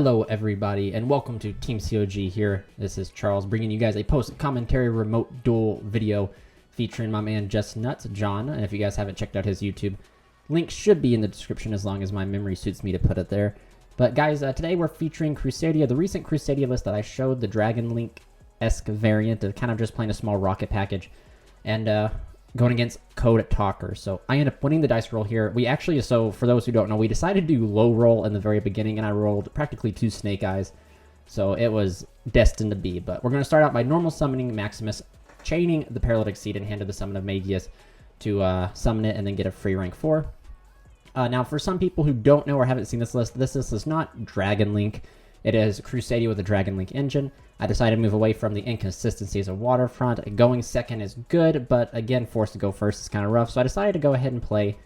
Hello everybody and welcome to Team COG here. This is Charles bringing you guys a post-commentary remote duel video featuring my man JustNutz, John. And if you guys haven't checked out his YouTube, link should be in the description as long as my memory suits me to put it there. But guys, today we're featuring Crusadia, the recent Crusadia list that I showed, the Dragon Link-esque variant of kind of just playing a small rocket package. And going against Code Talker. So I ended up winning the dice roll here. We actually, so for those who don't know, we decided to do low roll in the very beginning, and I rolled practically 2 snake eyes. So it was destined to be. But we're going to start out by normal summoning Maximus, chaining the Paralytic Seed in hand of the summon of Magius to summon it and then get a free rank 4. Now, for some people who don't know or haven't seen this list is not Dragon Link. It is Crusadia with a Dragon Link engine. I decided to move away from the inconsistencies of Waterfront. Going second is good, but again, forced to go first is kind of rough. So I decided to go ahead and play,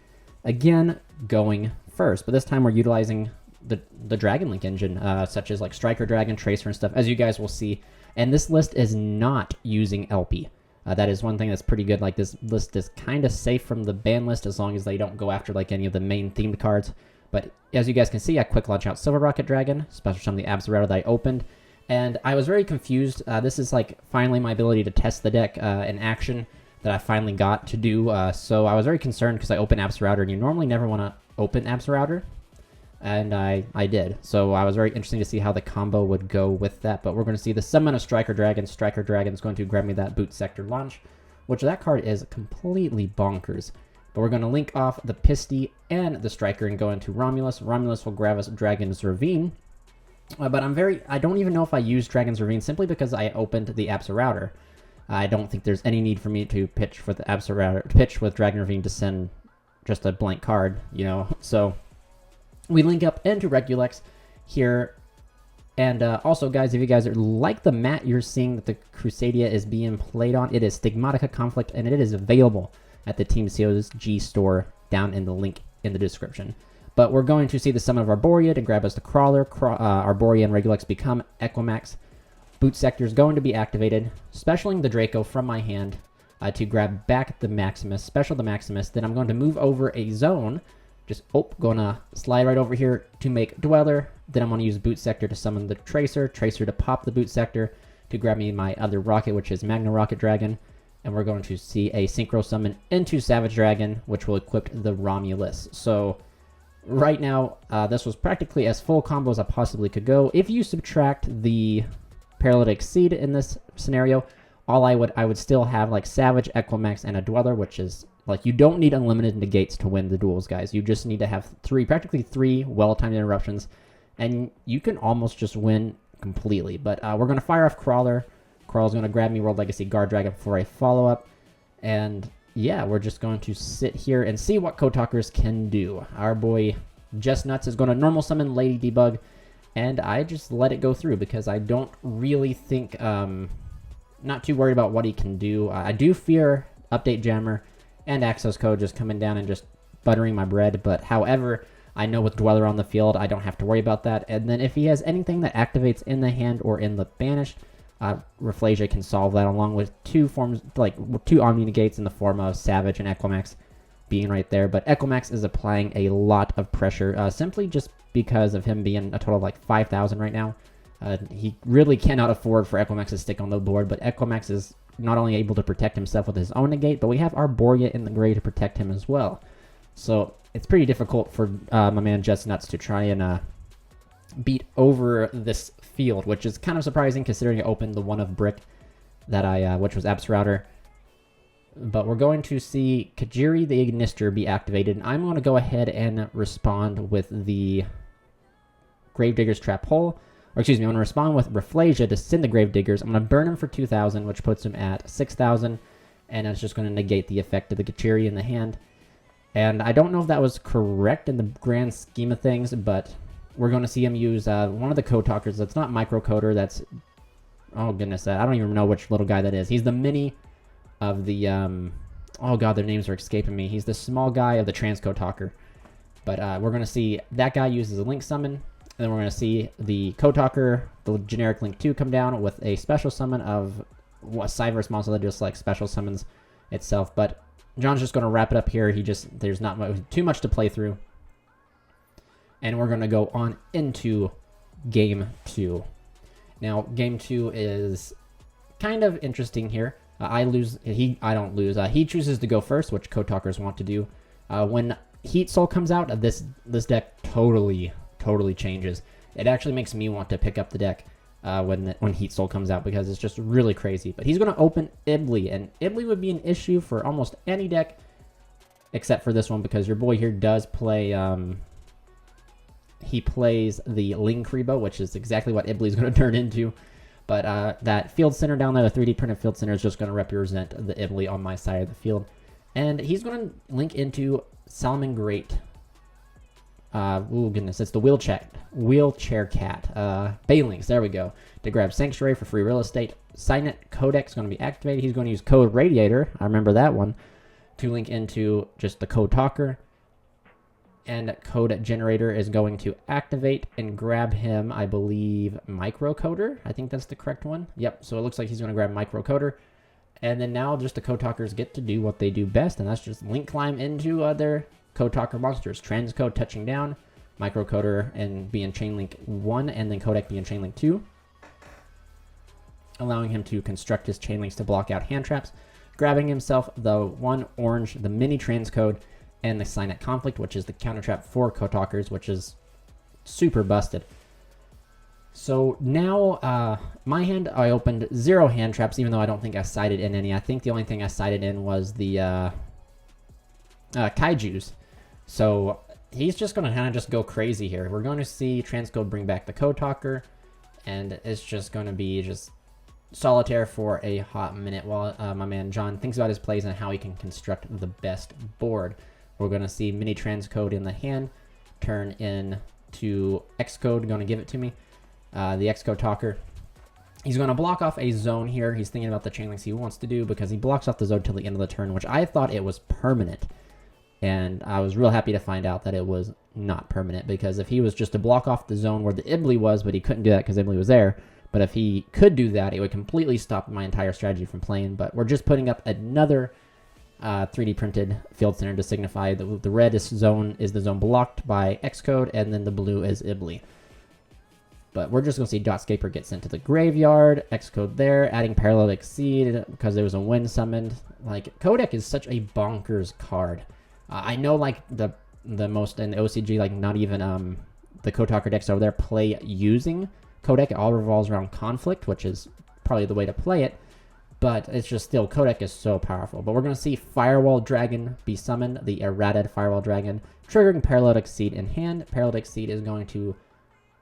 again, going first. But this time we're utilizing the Dragon Link engine, such as like Striker Dragon, Tracer, and stuff, as you guys will see. And this list is not using LP. That is one thing that's pretty good. Like, this list is kind of safe from the ban list as long as they don't go after like any of the main themed cards. But as you guys can see, I quick launch out Silver Rocket Dragon, special summon the Absol that I opened. And I was very confused. This is like finally my ability to test the deck in action that I finally got to do. So I was very concerned because I opened Absol and you normally never want to open Absol. And I did. So I was very interested to see how the combo would go with that. But we're going to see the summon of Striker Dragon. Striker Dragon is going to grab me that Boot Sector launch, which that card is completely bonkers. But we're going to link off the Pisty and the Striker and go into Romulus. Romulus will grab us Dragon's Ravine. But I don't even know if I used Dragon's Ravine simply because I opened the Absol. I don't think there's any need for me to pitch with the Absol, pitch with Dragon Ravine to send just a blank card, you know. So we link up into Regulex here. And also, guys, if you guys like the mat you're seeing that the Crusadia is being played on, it is Stigmatica Conflict, and it is available at the Team COG store down in the link in the description. But we're going to see the summon of Arborea to grab us the Crawler. Arborea and Regulex become Equimax. Boot Sector is going to be activated, specialing the Draco from my hand to grab back the Maximus, special the Maximus. Then I'm going to move over a zone. Gonna slide right over here to make Dweller. Then I'm going to use Boot Sector to summon the Tracer. Tracer to pop the Boot Sector to grab me my other rocket, which is Magna Rocket Dragon. And we're going to see a Synchro Summon into Savage Dragon, which will equip the Romulus. So right now, this was practically as full combo as I possibly could go. If you subtract the Paralytic Seed in this scenario, I would still have like Savage, Equimax, and a Dweller, which is like, you don't need unlimited negates to win the duels, guys. You just need to have practically three well-timed interruptions, and you can almost just win completely. But we're going to fire off Crawler. Crawler's going to grab me World Legacy Guard Dragon for a follow-up. And yeah, we're just going to sit here and see what Code Talkers can do. Our boy JustNutz is going to normal summon Lady Debug, and I just let it go through because I don't really think, not too worried about what he can do. I do fear Update Jammer and Access Code just coming down and just buttering my bread, but however, I know with Dweller on the field, I don't have to worry about that. And then if he has anything that activates in the hand or in the banished, Rafflesia can solve that along with two Omni Negates in the form of Savage and Equimax being right there. But Equimax is applying a lot of pressure simply just because of him being a total of like 5,000 right now. He really cannot afford for Equimax to stick on the board, but Equimax is not only able to protect himself with his own negate, but we have Arborea in the gray to protect him as well. So it's pretty difficult for my man JustNutz to try and beat over this field, which is kind of surprising considering I opened the one of Brick that which was Absol. But we're going to see Kajiri the Ignister be activated, and I'm going to go ahead and respond with the Gravedigger's Trap Hole. Or excuse me, I'm going to respond with Rafflesia to send the Gravediggers. I'm going to burn him for 2,000, which puts him at 6,000, and it's just going to negate the effect of the Kajiri in the hand. And I don't know if that was correct in the grand scheme of things, but we're going to see him use one of the Code Talkers that's not Microcoder, that's, oh goodness, I don't even know which little guy that is. He's the mini of the, oh god, their names are escaping me. He's the small guy of the Transcode Talker. But we're going to see that guy uses a Link Summon, and then we're going to see the Code Talker, the generic Link 2, come down with a special summon of a Cyverse monster that just like special summons itself. But John's just going to wrap it up here. There's not too much to play through. And we're going to go on into game 2. Now, game 2 is kind of interesting here. I don't lose. He chooses to go first, which code talkers want to do. When Heat Soul comes out, this deck totally changes. It actually makes me want to pick up the deck when Heat Soul comes out, because it's just really crazy. But he's going to open Ibly, and Ibly would be an issue for almost any deck except for this one, because your boy here does play. He plays the Linkribo, which is exactly what Ibly is going to turn into. But that field center down there, the 3D printed field center, is just going to represent the Ibly on my side of the field. And he's going to link into Salmon Great. Oh, goodness. It's the Wheelchair Cat. Balinks, there we go. To grab Sanctuary for free real estate. Signet Codec is going to be activated. He's going to use Code Radiator. I remember that one. To link into just the Code Talker. And Code Generator is going to activate and grab him, I believe, Microcoder. I think that's the correct one. Yep, so it looks like he's going to grab Microcoder. And then now just the Code Talkers get to do what they do best, and that's just link climb into their Code Talker monsters. Transcode touching down, Microcoder and be in Chainlink 1, and then Codec be in Chainlink 2. Allowing him to construct his Chainlinks to block out hand traps. Grabbing himself the one orange, the mini Transcode, and the Signet Conflict, which is the counter trap for Code Talkers, which is super busted. So now, my hand, I opened 0 hand traps, even though I don't think I sided in any. I think the only thing I sided in was the Kaijus. So he's just going to kind of just go crazy here. We're going to see Transcode bring back the Code Talker, and it's just going to be just solitaire for a hot minute while my man John thinks about his plays and how he can construct the best board. We're going to see mini Transcode in the hand, turn into Xcode, going to give it to me. The Xcode Talker. He's going to block off a zone here. He's thinking about the Chainlinks he wants to do, because he blocks off the zone till the end of the turn, which I thought it was permanent. And I was real happy to find out that it was not permanent, because if he was just to block off the zone where the Ibly was, but he couldn't do that because Ibly was there, but if he could do that, it would completely stop my entire strategy from playing. But we're just putting up another 3D printed field center to signify that the red zone is the zone blocked by Xcode, and then the blue is Ibly. But we're just going to see Dotscaper get sent to the graveyard, Xcode there, adding Parallel Exceed because there was a wind summoned. Like, Codec is such a bonkers card. I know, like, the most in the OCG, like, not even the Code Talker decks over there play using Codec. It all revolves around Conflict, which is probably the way to play it. But it's just still, Codec is so powerful. But we're going to see Firewall Dragon be summoned, the errated Firewall Dragon, triggering Parallel Exceed in hand. Parallel Exceed is going to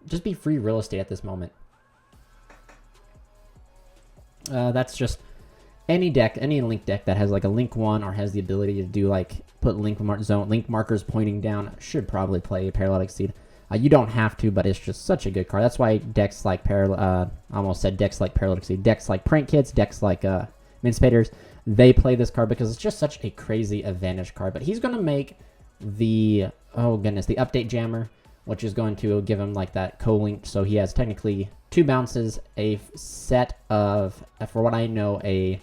just be free real estate at this moment. That's just any deck, any link deck that has like a link 1 or has the ability to do like put link markers pointing down should probably play Parallel Exceed. You don't have to, but it's just such a good card. That's why decks like I almost said decks like Parallel Exceed, decks like Prank Kids, decks like Minspaders, they play this card because it's just such a crazy advantage card. But he's going to make the, oh goodness, the Update Jammer, which is going to give him like that co-link. So he has technically 2 bounces, a set of, for what I know, a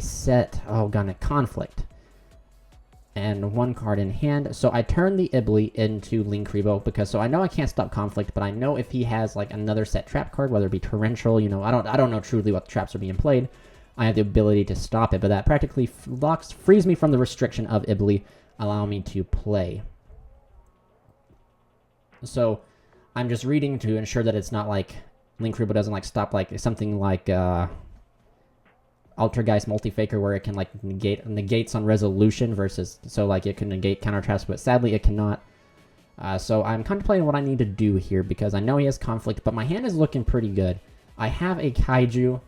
set, oh god, a Conflict, and 1 card in hand. So I turn the Ibly into Linkribo because, so I know I can't stop Conflict, but I know if he has like another set trap card, whether it be Torrential, you know, I don't know truly what traps are being played, I have the ability to stop it, but that practically frees me from the restriction of Ibly, allowing me to play. So I'm just reading to ensure that it's not like Linkribo doesn't like stop like something like Altergeist Multifaker, where it can like negates on resolution versus, so like it can negate counter traps, but sadly it cannot. So I'm contemplating what I need to do here because I know he has Conflict, but my hand is looking pretty good. I have a Kaiju,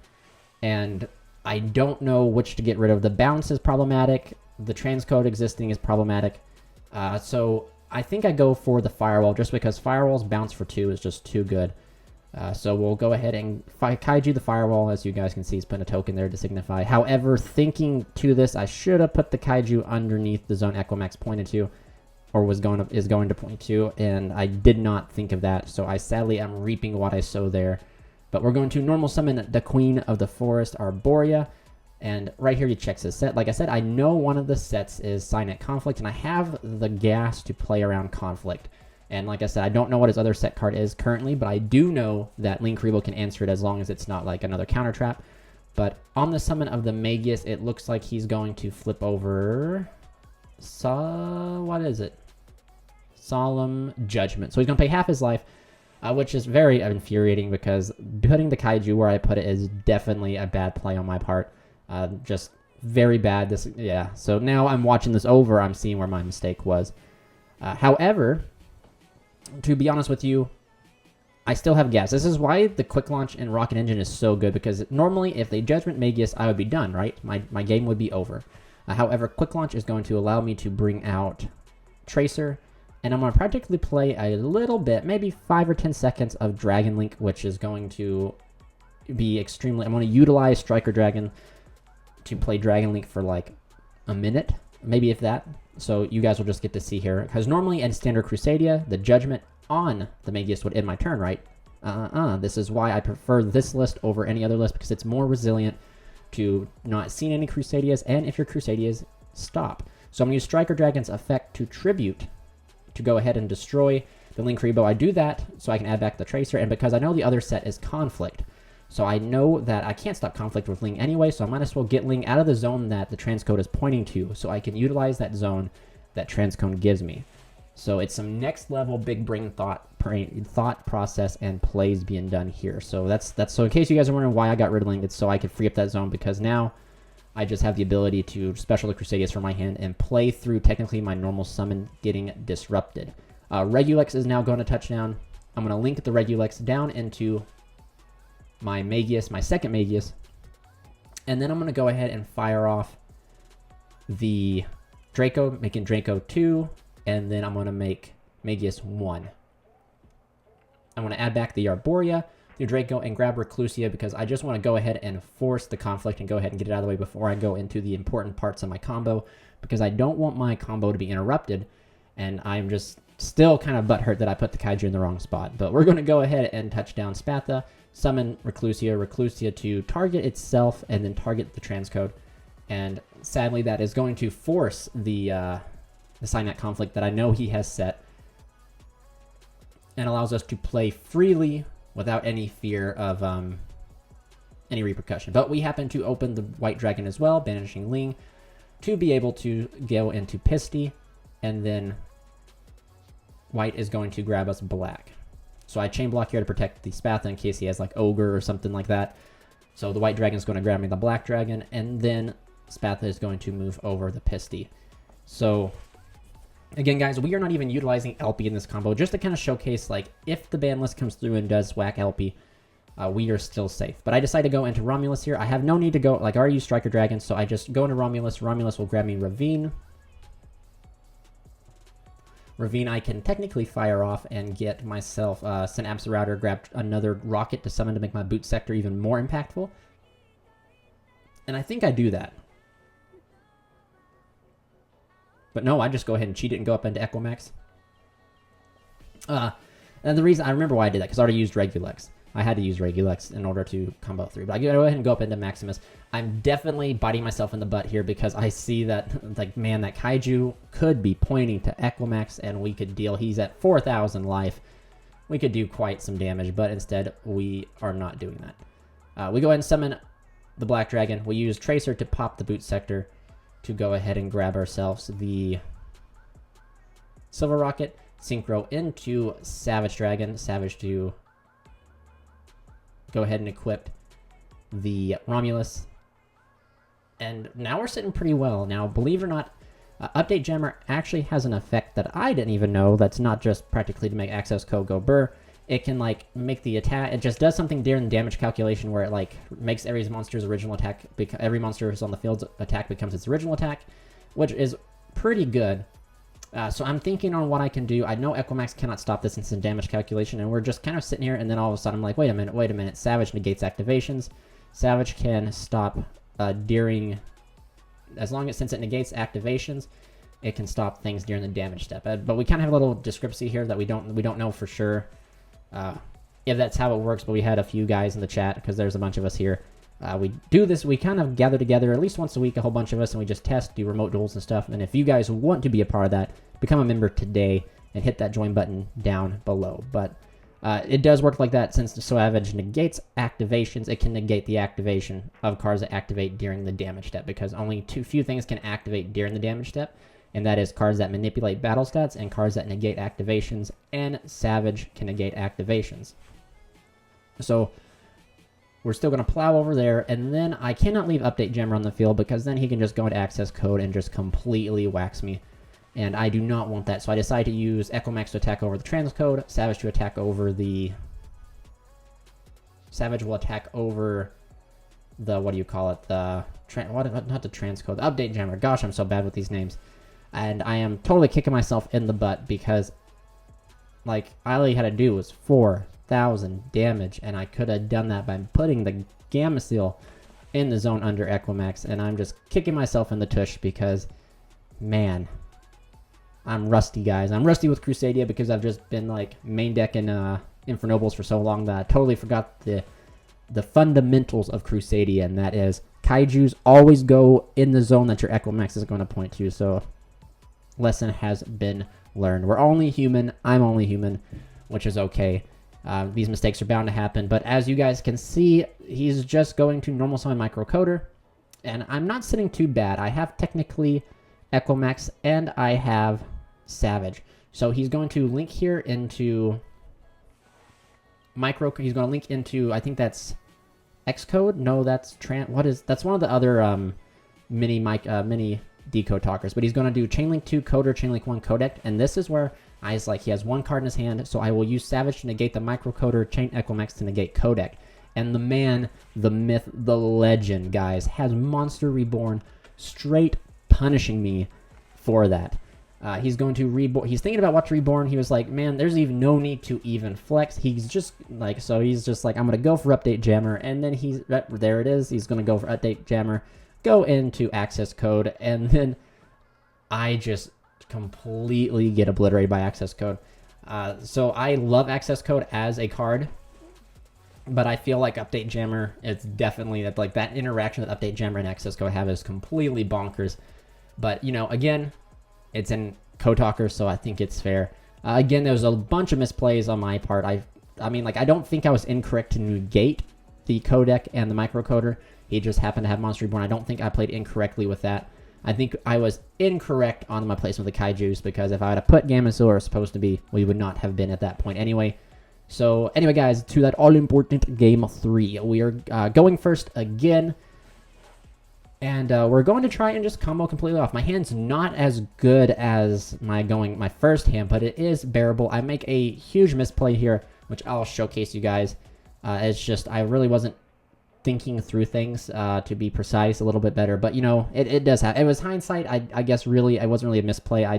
and I don't know which to get rid of. The bounce is problematic. The transcode existing is problematic. So I think I go for the Firewall just because Firewall's bounce for 2 is just too good. So we'll go ahead and Kaiju the Firewall. As you guys can see, he's putting a token there to signify. However, thinking to this, I should have put the Kaiju underneath the zone Equimax pointed to, or is going to point to, and I did not think of that. So I sadly am reaping what I sow there. But we're going to normal summon the Queen of the Forest, Arborea. And right here he checks his set. Like I said, I know one of the sets is Signet Conflict, and I have the gas to play around Conflict. And like I said, I don't know what his other set card is currently, but I do know that Linkuriboh can answer it as long as it's not like another counter trap. But on the summon of the Magius, it looks like he's going to flip over... what is it? Solemn Judgment. So he's going to pay half his life, which is very infuriating because putting the Kaiju where I put it is definitely a bad play on my part. Just very bad. So now I'm watching this over. I'm seeing where my mistake was. However, to be honest with you, I still have gas. This is why the quick launch in Rocket Engine is so good, because normally if they Judgment Magius, I would be done, right? My game would be over. However, quick launch is going to allow me to bring out Tracer, and I'm going to practically play a little bit, maybe 5 or 10 seconds of Dragon Link, which is going to be extremely... I'm going to utilize Striker Dragon to play Dragon Link for like a minute, maybe if that. So you guys will just get to see here. Because normally in standard Crusadia, the Judgment on the Magius would end my turn, right? This is why I prefer this list over any other list, because it's more resilient to not seeing any Crusadias, and if your Crusadias, stop. So I'm going to use Striker Dragon's effect to tribute to go ahead and destroy the Linkuriboh. I do that so I can add back the Tracer, and because I know the other set is Conflict, so I know that I can't stop Conflict with Ling anyway, so I might as well get Ling out of the zone that the transcode is pointing to, so I can utilize that zone that transcode gives me. So it's some next level big brain thought process and plays being done here. So that's so in case you guys are wondering why I got rid of Ling, it's so I could free up that zone, because now I just have the ability to special the Crusadias from my hand and play through technically my normal summon getting disrupted. Regulex is now going to touchdown. I'm going to link the Regulex down into my Magius, my second Magius, and then I'm going to go ahead and fire off the Draco, making Draco 2, and then I'm going to make Magius 1. I'm going to add back the Arborea through Draco and grab Reclusia, because I just want to go ahead and force the Conflict and go ahead and get it out of the way before I go into the important parts of my combo, because I don't want my combo to be interrupted, and I'm just still kind of butthurt that I put the Kaiju in the wrong spot. But we're going to go ahead and touch down Spatha, summon Reclusia to target itself and then target the transcode, and sadly that is going to force the Synapse Conflict that I know he has set, and allows us to play freely without any fear of any repercussion. But we happen to open the White Dragon as well, banishing Ling, to be able to go into Pisty, and then White is going to grab us Black. So I chain block here to protect the Spatha in case he has like Ogre or something like that. So the White Dragon is going to grab me the Black Dragon, and then Spatha is going to move over the Pisty. So again, guys, we are not even utilizing LP in this combo, just to kind of showcase, like, if the ban list comes through and does whack LP, we are still safe. But I decided to go into Romulus here. I have no need to go, like, I already used Striker Dragon, so I just go into Romulus. Romulus will grab me Ravine. Ravine I can technically fire off and get myself Synapse Router, grab another Rocket to summon to make my Boot Sector even more impactful. And I think I do that. But no, I just go ahead and cheat it and go up into Equimax. And the reason, I remember why I did that, because I already used Regulex. I had to use Regulex in order to combo through. But I go ahead and go up into Maximus. I'm definitely biting myself in the butt here, because I see that, like, man, that Kaiju could be pointing to Equimax, and we could deal, he's at 4,000 life. We could do quite some damage, but instead we are not doing that. We go ahead and summon the Black Dragon. We use Tracer to pop the Boot Sector to go ahead and grab ourselves the Silver Rocket, Synchro into Savage Dragon, Savage to go ahead and equip the Romulus. And now we're sitting pretty well. Now, believe it or not, Update Jammer actually has an effect that I didn't even know, that's not just practically to make Access Code go burr. It can, like, make the attack, it just does something during the damage calculation where it, like, makes every monster's original attack, every monster who's on the field's attack becomes its original attack, which is pretty good. So I'm thinking on what I can do. I know Equimax cannot stop this instant damage calculation, and we're just kind of sitting here, and then all of a sudden I'm like, wait a minute. Savage negates activations. Savage can stop during, since it negates activations, it can stop things during the damage step. But we kind of have a little discrepancy here that we don't know for sure if that's how it works, but we had a few guys in the chat, because there's a bunch of us here. We do this, we kind of gather together at least once a week, a whole bunch of us, and we just test, do remote duels and stuff. And if you guys want to be a part of that, become a member today and hit that join button down below. But it does work like that since the Savage negates activations. It can negate the activation of cards that activate during the damage step, because only few things can activate during the damage step, and that is cards that manipulate battle stats and cards that negate activations, and Savage can negate activations. So we're still going to plow over there, and then I cannot leave Update Jammer on the field, because then he can just go into access code and just completely wax me. And I do not want that, so I decide to use Equimax to attack over the transcode, Savage to attack over the... Savage will attack over the, what do you call it, the... not the transcode, the Update Jammer. Gosh, I'm so bad with these names. And I am totally kicking myself in the butt, because, like, all I had to do was 4,000 damage, and I could have done that by putting the Gamma Seal in the zone under Equimax, and I'm just kicking myself in the tush because, man... I'm rusty, guys. I'm rusty with Crusadia because I've just been, like, main decking Infernobles for so long that I totally forgot the fundamentals of Crusadia, and that is Kaijus always go in the zone that your Equimax is going to point to, so lesson has been learned. We're only human. I'm only human, which is okay. These mistakes are bound to happen, but as you guys can see, he's just going to normal summon microcoder, and I'm not sitting too bad. I have technically Equimax, and I have Savage. So he's going to link here into he's going to link into, I think that's Xcode. No, that's that's one of the other mini decode talkers. But he's going to do Chainlink 2 coder, Chainlink 1 codec, and this is where I was like, he has one card in his hand, so I will use Savage to negate the microcoder, Chain Equimax to negate codec. And the man, the myth, the legend, guys, has Monster Reborn straight punishing me for that. He's going to reborn. He's thinking about what to reborn. He was like, man, there's even no need to even flex. He's just like, so he's just like, I'm going to go for Update Jammer. And then there it is. He's going to go for Update Jammer, go into access code. And then I just completely get obliterated by access code. So I love access code as a card, but I feel like Update Jammer, it's definitely that, like, that interaction that Update Jammer and access code have is completely bonkers. But, you know, again, it's in Code Talker, so I think it's fair. Again, there was a bunch of misplays on my part. I mean, like, I don't think I was incorrect to negate the codec and the microcoder. He just happened to have Monster Reborn. I don't think I played incorrectly with that. I think I was incorrect on my placement of the Kaijus, because if I had put Gamma Seal where it was supposed to be, we would not have been at that point anyway. So, anyway, guys, to that all-important Game 3. We are going first again. And we're going to try and just combo completely off. My hand's not as good as my first hand, but it is bearable. I make a huge misplay here, which I'll showcase you guys. It's just I really wasn't thinking through things to be precise a little bit better. But, you know, it does have... It was hindsight. I guess really, it wasn't really a misplay. I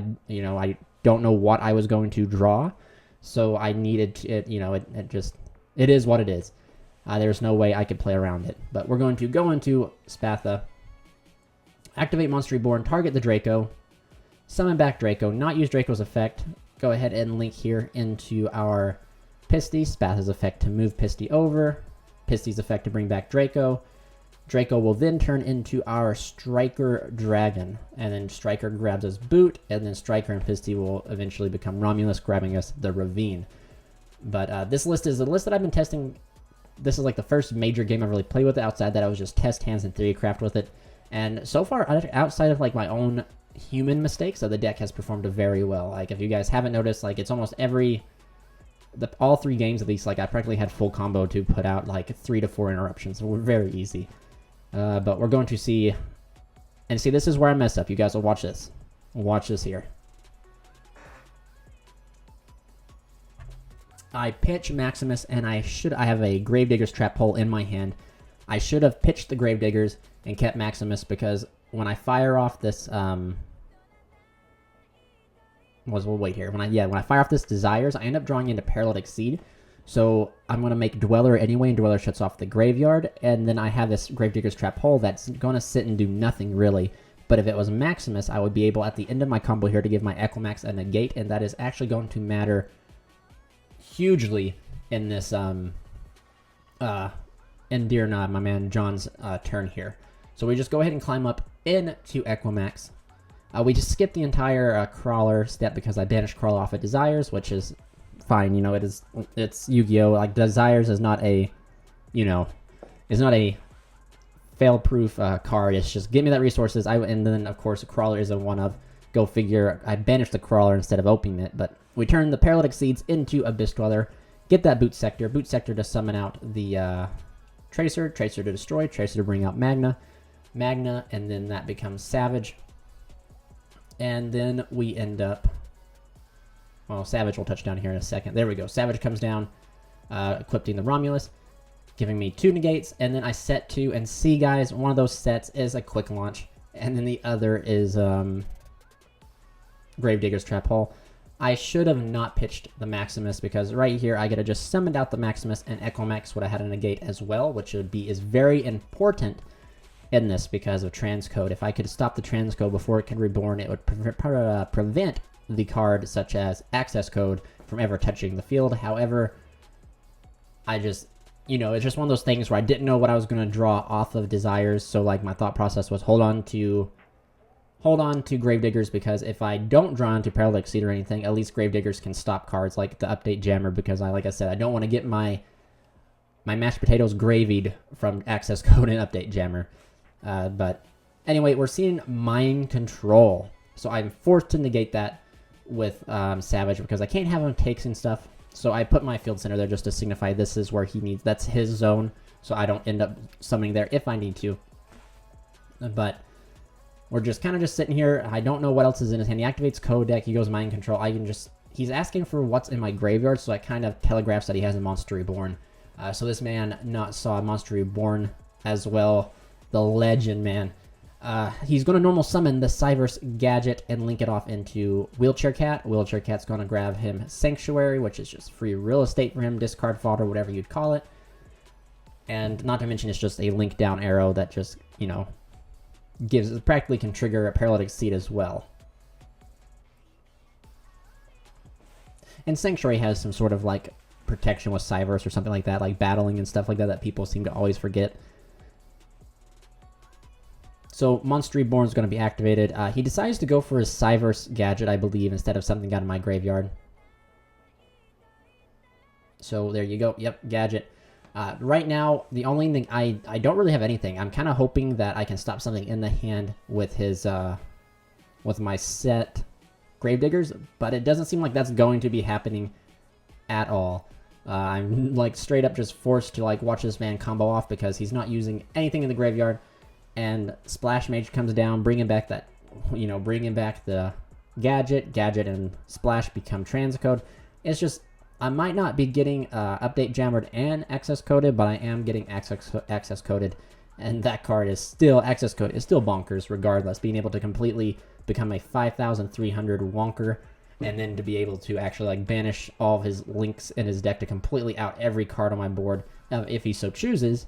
don't know what I was going to draw. So I needed to, it is what it is. There's no way I could play around it. But we're going to go into Spatha. Activate Monster Reborn, target the Draco, summon back Draco, not use Draco's effect. Go ahead and link here into our Pisty, Spatha's effect to move Pisty over, Pisty's effect to bring back Draco. Draco will then turn into our Striker Dragon, and then Striker grabs us Boot, and then Striker and Pisty will eventually become Romulus, grabbing us the Ravine. But this list is a list that I've been testing. This is like the first major game I've really played with it. Outside that, I was just test hands and theorycraft with it. And so far, outside of like my own human mistakes, the deck has performed very well. Like, if you guys haven't noticed, like, it's almost all 3 games at least, like, I practically had full combo to put out like 3 to 4 interruptions. So we're very easy. But we're going to see, this is where I messed up. You guys will watch this. Watch this here. I pitch Maximus, and I have a Gravedigger's Trap Hole in my hand. I should have pitched the Gravediggers and kept Maximus, because when I fire off this, we'll wait here. When I fire off this Desires, I end up drawing into Paralytic Seed. So I'm going to make Dweller anyway, and Dweller shuts off the graveyard, and then I have this Gravedigger's Trap Hole that's going to sit and do nothing really. But if it was Maximus, I would be able at the end of my combo here to give my Equimax a negate, and that is actually going to matter hugely in this Indirna, my man John's turn here. So we just go ahead and climb up into Equimax. We just skipped the entire crawler step because I banished crawler off of desires, which is fine. You know, it's Yu-Gi-Oh! Like desires is not a, you know, is not a fail-proof card. It's just give me that resources. And then of course a crawler is a one of. Go figure. I banished the crawler instead of opening it, but we turn the paralytic seeds into Abyss Dweller. Get that boot sector to summon out the Tracer to destroy, Tracer to bring out Magna, and then that becomes Savage. And then we end up, well, Savage will touch down here in a second. There we go. Savage comes down, equipping the Romulus, giving me 2 negates, and then I set 2. And see, guys, one of those sets is a quick launch, and then the other is Gravedigger's Trap Hole. I should have not pitched the Maximus because right here I could have just summoned out the Maximus, and Echo Max would have had a negate as well, which is very important in this because of transcode. If I could stop the transcode before it could reborn, it would prevent the card such as Access Code from ever touching the field. However, I just, you know, it's just one of those things where I didn't know what I was going to draw off of desires, so like my thought process was hold on to Gravediggers, because if I don't draw into Paralytic Seed or anything, at least Gravediggers can stop cards like the Update Jammer, because like I said, I don't want to get my mashed potatoes gravied from Access Code and Update Jammer. But anyway, we're seeing Mind Control, so I'm forced to negate that with Savage because I can't have him takes and stuff. So I put my Field Center there just to signify this is where he needs, that's his zone, so I don't end up summoning there if I need to. But we're just kind of just sitting here. I don't know what else is in his hand. He activates Code Deck. He goes Mind Control. I can just, he's asking for what's in my graveyard, so that kind of telegraphs that he has a Monster Reborn. So this man not saw a Monster Reborn as well. The legend, man. He's going to normal summon the Cyverse Gadget and link it off into Wheelchair Cat. Wheelchair Cat's going to grab him Sanctuary, which is just free real estate for him, discard fodder, whatever you'd call it. And not to mention it's just a link down arrow that just, you know, practically can trigger a Paralytic Seed as well. And Sanctuary has some sort of like protection with Cyverse or something like that, like battling and stuff like that people seem to always forget. So Monster Reborn is going to be activated. He decides to go for his Cyverse Gadget, I believe, instead of something out of my graveyard. So there you go. Yep, Gadget. Right now, the only thing, I don't really have anything. I'm kind of hoping that I can stop something in the hand with his, with my set Gravediggers, but it doesn't seem like that's going to be happening at all. I'm like straight up just forced to like watch this man combo off because he's not using anything in the graveyard, and Splash Mage comes down, bringing back that, you know, bringing back the Gadget and Splash become Transcode. It's just, I might not be getting Update Jammered and Access Coded, but I am getting Access Coded, and that card is still, Access Code is still bonkers regardless, being able to completely become a 5,300 wonker, and then to be able to actually like banish all of his links in his deck to completely out every card on my board, if he so chooses,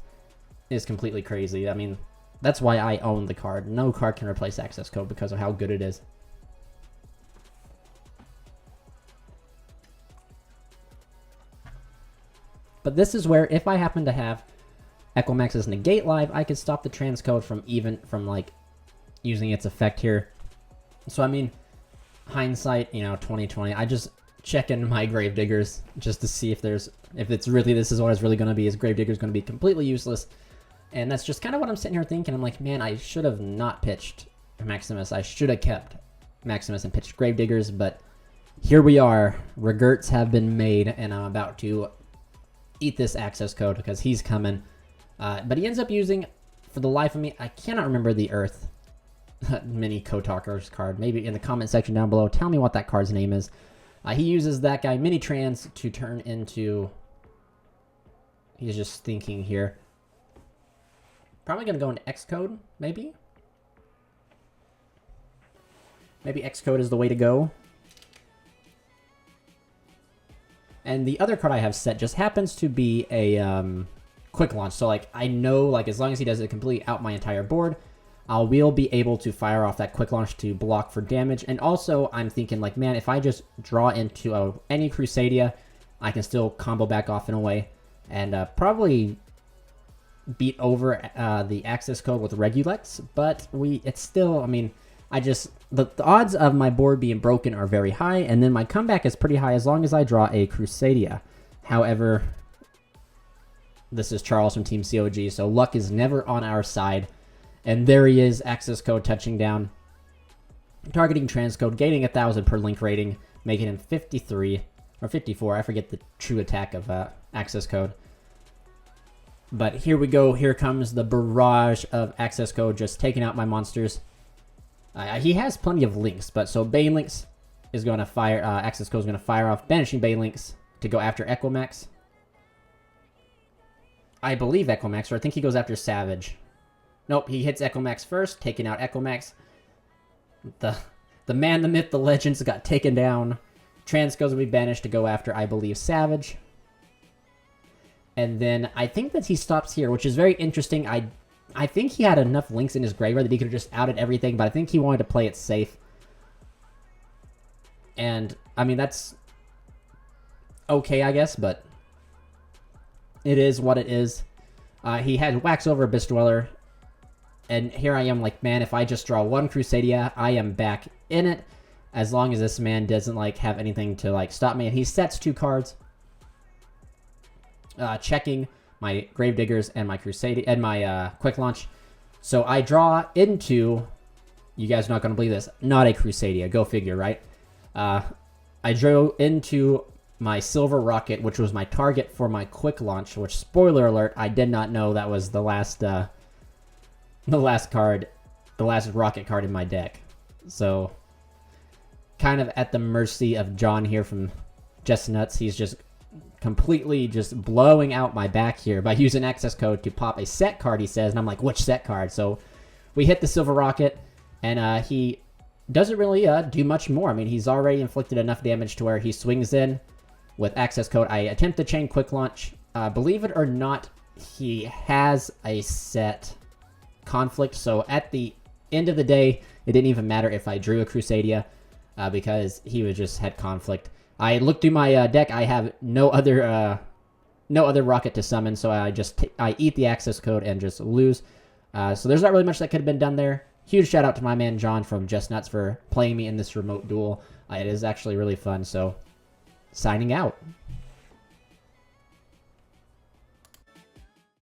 is completely crazy. I mean, that's why I own the card. No card can replace Access Code because of how good it is. But this is where, if I happen to have Echo Max's Negate live, I could stop the transcode from like using its effect here. So I mean, hindsight, you know, 2020. I just check in my Gravediggers just to see if it's really, this is what it's really going to be. Is Gravedigger's going to be completely useless? And that's just kind of what I'm sitting here thinking. I'm like, man, I should have not pitched Maximus. I should have kept Maximus and pitched Gravediggers, but here we are. Regrets have been made, and I'm about to eat this Access Code because he's coming. But he ends up using, for the life of me, I cannot remember the Earth Mini Kotalker's card. Maybe in the comment section down below, tell me what that card's name is. He uses that guy, Mini Trans, to turn into, he's just thinking here. Probably going to go into Xcode, maybe? Maybe Xcode is the way to go. And the other card I have set just happens to be a quick launch. So like I know, like as long as he does it completely out my entire board, I will be able to fire off that quick launch to block for damage. And also I'm thinking like, man, if I just draw into any Crusadia, I can still combo back off in a way, and probably beat over the Access Code with Regulex. But it's still, I mean, the odds of my board being broken are very high, and then my comeback is pretty high as long as I draw a Crusadia. However, this is Charles from Team COG, so luck is never on our side. And there he is, access code touching down. Targeting transcode, gaining 1,000 per link rating, making him 53 or 54. I forget the true attack of access code. But here we go. Here comes the barrage of access code, just taking out my monsters. He has plenty of links, but so Banelinks is going to fire. Access code is going to fire off, banishing Banelinks to go after Equimax. I believe Equimax, or I think he goes after Savage. Nope, he hits Equimax first, taking out Equimax. The man, the myth, the legends got taken down. Transcode's will be banished to go after, I believe, Savage. And then I think that he stops here, which is very interesting. I think he had enough links in his graveyard that he could have just outed everything, but I think he wanted to play it safe. And, I mean, that's okay, I guess, but it is what it is. He had Wax over Abyss Dweller, and here I am like, man, if I just draw one Crusadia, I am back in it, as long as this man doesn't, like, have anything to, like, stop me. And he sets 2 cards, checking my Gravediggers and my Crusadia, and my Quick Launch. So I draw into, you guys are not going to believe this, not a Crusadia, go figure, right? I drew into my Silver Rocket, which was my target for my Quick Launch, which, spoiler alert, I did not know that was the last card, the last rocket card in my deck. So, kind of at the mercy of John here from JustNutz. He's just completely just blowing out my back here by using access code to pop a set card, he says, and I'm like, which set card? So, we hit the Silver Rocket, and he doesn't really do much more. I mean, he's already inflicted enough damage to where he swings in with access code. I attempt to chain Quick Launch. Believe it or not, he has a set conflict, so at the end of the day, it didn't even matter if I drew a Crusadia, because he was just had conflict. I looked through my deck. I have no other rocket to summon, so I eat the access code and just lose. So there's not really much that could have been done there. Huge shout out to my man John from JustNutz for playing me in this remote duel. It is actually really fun. So signing out.